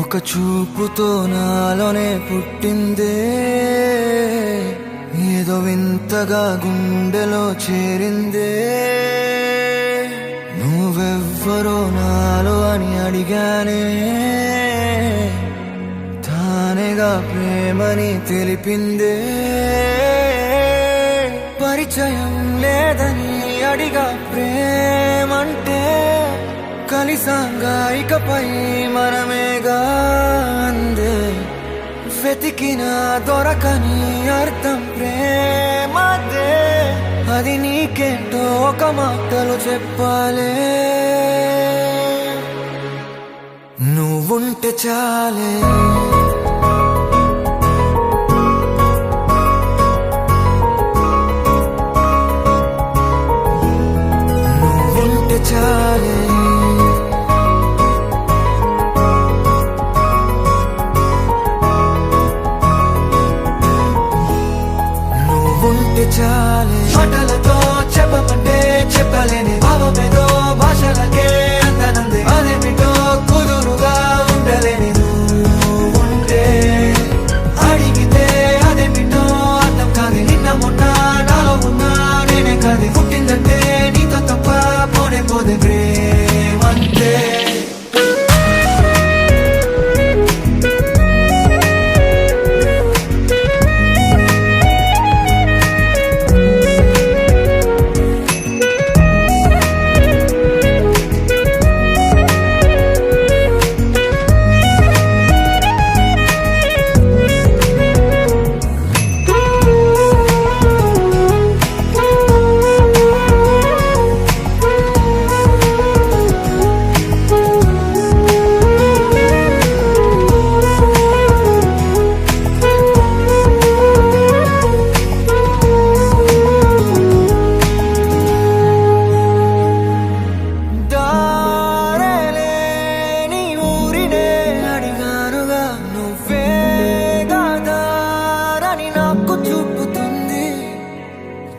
ఒక చూపుతో నాలోనే పుట్టిందే, ఏదో వింతగా గుండెలో చేరిందే. నువ్వెవ్వరో నాలో అని అడిగానే, తానేగా ప్రేమని తెలిపిందే. పరిచయం లేదని అడిగా ప్రేమంటే, కలిసాంగా ఇకపై మనమేగా అందే. వెతికిన దొరకని అర్థం ప్రేమదే, అది నీకేంటో ఒక మాటలు చెప్పాలే. నువ్వుంటే చాలే, నువ్వుంటే చాలే. నువ్వుంటే చాలే, మాటలతో చెప్పమంటే చెప్పలేని భావమేదో భాషలకే అందనందే. అదేమిటో కుదురుగా ఉండలేని నువ్వుంటే, అడిగితే అదేమిటో అర్థం కాదు. నిన్న మొన్న నాలో ఉన్నా నేనే కాదు. పుట్టిందంటే నీతో తప్ప పోనే పోదే ప్రేమంతే. చూపుతుంది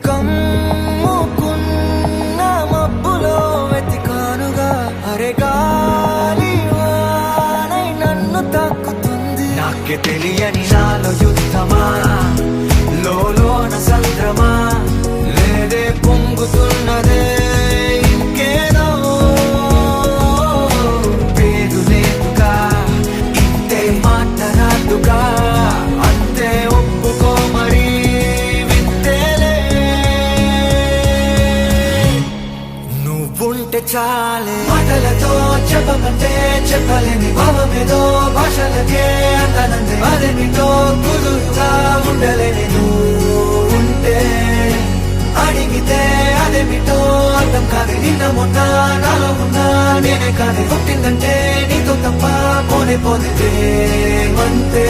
కమ్ముకున్న మబ్బులో వెతికానుగా. అరే గాలి వానై నన్ను తాకుతుంది. నాకే తెలియని నాలో యుద్ధమా, లోన సంద్రమా, లేదే పొంగుతున్నదే ఇంకేదో. పేరు లేదుగా, ఇంతే మాట్లాడుగా, అంతే ఒప్పుకో మరి వింతేలే. నువ్వుంటే చాలే, మాటలతో చెప్పమంటే చెప్పలేని భావమేదో భాషలకే అందనందే. అదేమిటో కుదురుగా ఉండలేని నువ్వుంటే, అడిగితే అదేమిటో అర్థం కాదు. నిన్న మొన్న నాలో ఉన్నా నేనే కాదు. పుట్టిందంటే నీతో తప్ప పోనే పోదే ప్రేమంతే.